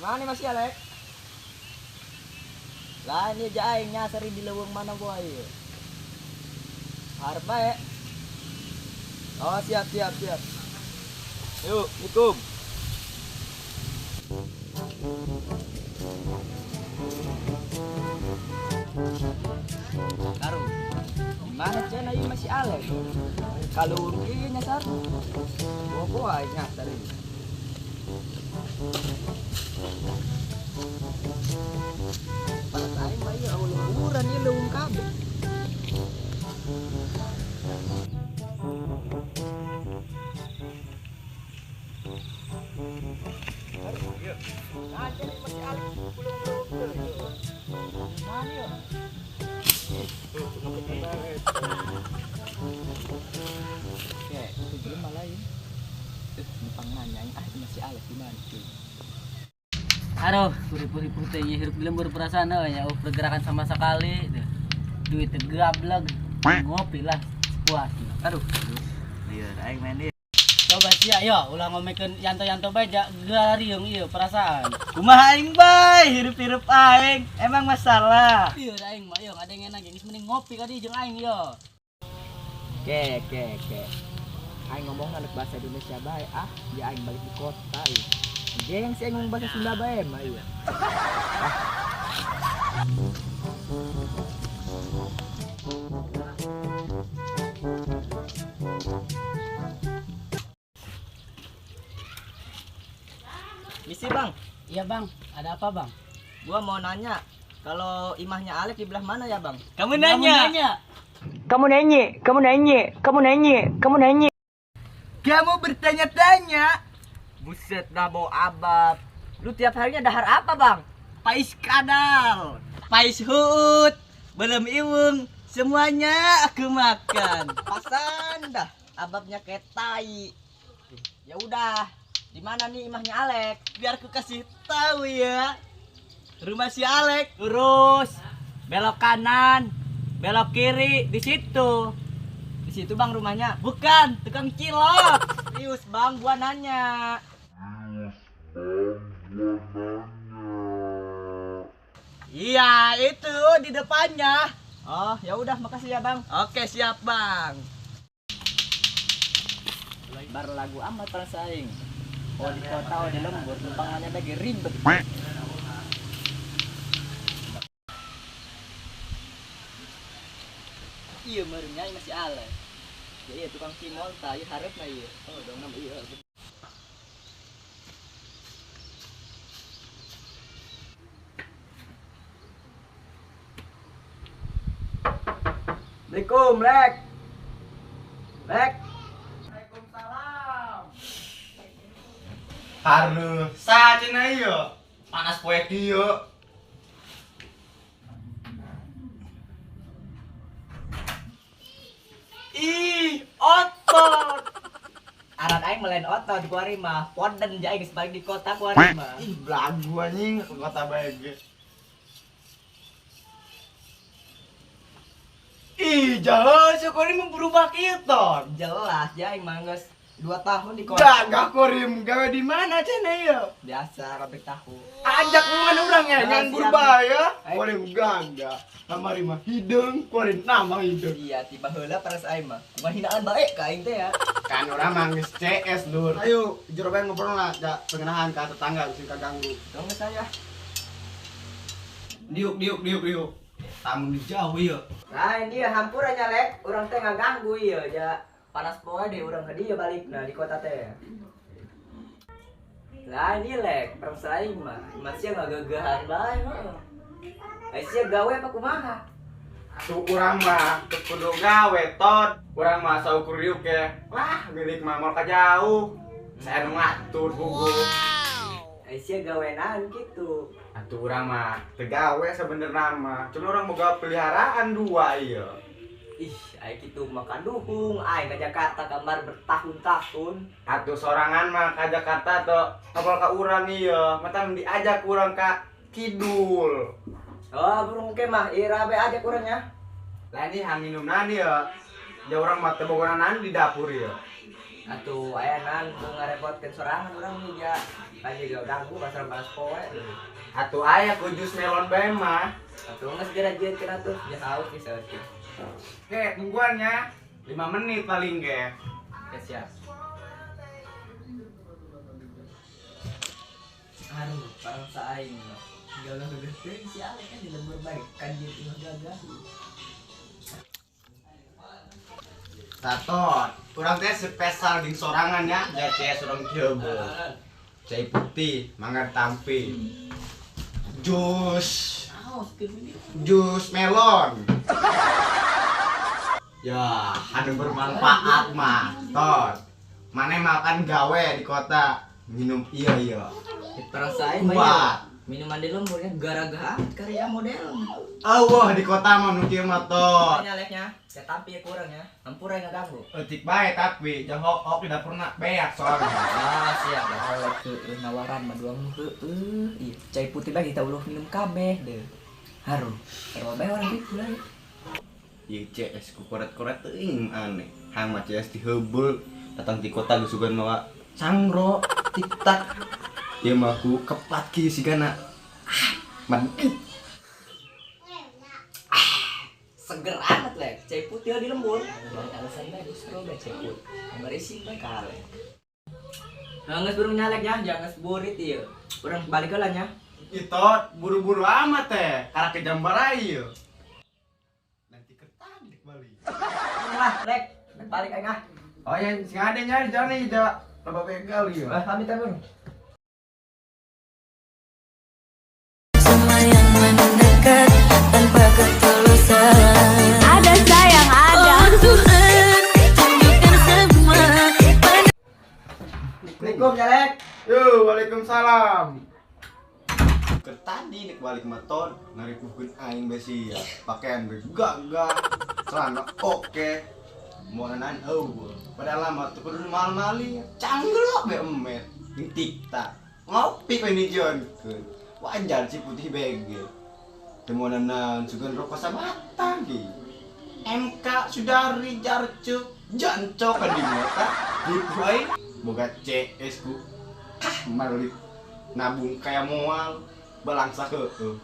Mana masih Alek? Lah ini aja nyasari di leweng mana boy? Harba ya. Oh siap. Yuk, hukum. Taruh. Gimana cina ini masih Alek? Kalau ini nyasar, gua nyasar ini. Para tayo may ulumuran ni lung kabe. Oke, itu belum malah ya. Numpang nanya, masih Alek gimana tuh? Aduh, puri-puri putihnya hidup di lembur perasaan ya, pergerakan sama sekali. Duit gablek, ngopi lah, puasnya. Aduh, iya, aing main dia. Coba sih ya, ulah ngomekeun yanto-yanto bae gariung ieu perasaan. Kumaha aing bay, hirup-hirup aing, emang masalah. Ieu aing mah yang ada yang enak geus mending ngopi ka dieu jeung aing yo. Oke. Aing ngomong anak bahasa Indonesia bae, dia aing balik di kota ieu. Dia yang sih ngomong bahasa Sunda bae mah ieu. Misi bang, Iya bang, ada apa bang? gua mau nanya, kalau imahnya Alek di belah mana ya bang? Kamu nanya. Kamu bertanya-tanya? Buset dah bau abab. Lu tiap harinya dahar apa bang? Pais kadal, pais huut, belum iwung, semuanya aku makan. Pasan dah, ababnya kayak tai. Ya udah, di mana nih imahnya Alek? Biar ku kasih tahu ya. Rumah si Alek lurus, belok kanan, belok kiri di situ. Di situ bang rumahnya. Bukan tukang cilok. Serius bang, gua nanya. Iya, itu di depannya. Oh, ya udah makasih ya bang. Oke, siap, Bang. Bar lagu amat persaing. Oh di kota, oh di lembur, tumpangannya lagi ribet. Iya, merenya masih Alek. Ya iya tukang cimol tahu harap lah iya. Oh dong nama iya. Assalamualaikum, Lek. Waalaikumsalam. Harus saja na iyo. Panas poek iyo. Ih, otot. Aran aing melain otot di kuari mah. Ponden ja aing balik di kota kuari mah. Ih, belagu anjing ke kota Bage. Ih, jangan sekali mau berubah kita. Jelas ja aing mah geus 2 tahun di kota. Gagah korim gawe di mana cina iyo? Biasa robek tahu. Ajak mana orang ya, Jelas, jangan siap. berbahaya. Ayo. Korim gagah. Kamari mah hidung, korim nama hidung. Iya, tiba heula paras aing mah. Kumaha hinaan bae ka aing teh ya. Kan orang manggis CS lur. Ayo, jeroben ngobrol lah, pengenahan ke tetangga bisa kaganggu. Dong saya. Diuk. Tamu di jauh iya. Nah, ini ya hampurannya Lek. Urang teh ngaganggu ieu ja. Panas poe deh urang ka dieu balikna di kota teh. Lah ini Lek, persaing mah masih ngagagahan bae heuh. Aisyah gawe apa kumaha? Tuh urang mah teu kudu gawe tot. Urang mah saukur ieu ke. Wah, milik mah mau ka jauh. Saya nu ngatur gugu. Aisyah gawe naon kitu. Atuh urang mah teu gawe sebenarnya mah. Cuma urang boga peliharaan 2 ieu. Ih, ai kitu mah kaduhung, ai ka Jakarta kamar bertahun-tahun. Atuh sorangan mah ka Jakarta tuh kapal ka urang ieu. Mata diajak urang ka kidul. Oh, burung ke mah ira be aja kurangnya. Lah ini minum nani ya. Ya orang mah teu boga nani di dapur ya. Atuh ayanan mau ngarepotkeun sorangan urang juga. Kan juga ganggu pasar panas poe. Atuh aya ku jus melon bae mah. Atuh geus dirajieutkeun atuh, jas haus geus saeutik. Oke, tungguannya 5 menit paling ge. Oke, siap. Aduh, parang saing mah. Gagal geus si Ale kan di lembur baik kan dia tinggal gagal. Satot, urang teh spesial di sorangan ya, DC urang coba. Cai putih, mangga tampi. Jus, jus melon. Ya, anu bermanfaat mah. Tot. Mane makan gawe di kota, minum iya. Parang saing mah. Kuat. Minuman di lembur ya gara-gara karya model. Wah di kota mah nu kieu mah tot. Nyaleknya, saya tampi kurang ya. Hampura yang ganggu. Etik bae tapi jangan hok tidak pernah beak soalnya. Ah, siap. Kalau ke nawaran mah doang iya. Cai putih bagi kita ulah minum kabeh deh. Harum. Kalau bae orang gitu lah. Ieu CS ku koret-koret teuing aneh. Hang mah CS diheubul datang di kota geus sugan mawa cangro, tiktak. Ieu mah ku kepat kieu sigana. Mantep. Seger amat lek. Cai putih di lembur. Alasan bagus bro cai putih. Berisi bae kale. Nah, geus burung nyaleknya, jangan burit ieu. Urang balik heula nya. Itot buru-buru amat teh, karena ke Jambara ieu. Nanti ketadik balik. Lah, lek. Balik aing ah. Oh ya, sing ade nyari jane ida. Loba begal ieu. Bah, pamit ya, Bro. Sama yang mendekat tanpa ketulusan. Ada sayang ada. Oh Tuhan, tunjukkan semua. Assalamualaikum, Jalek. Yo, waalaikumsalam. Tadi nek balik motor ngarikukeun aing besi ya. Pakaian ge gagah, celana oke. Moanan padahal lama tuh kudu mal-mali. Canggelo be emet. Jeung tiktak. Ngopi we nijieunkeun. Wajar si putih bege. Temonanan sugan rokok sabatan ge. MK Sudari Jarcuk jancok ka di mata. Dipoe boga CS ku. Malik nabung kayak moal balangsa heueuh.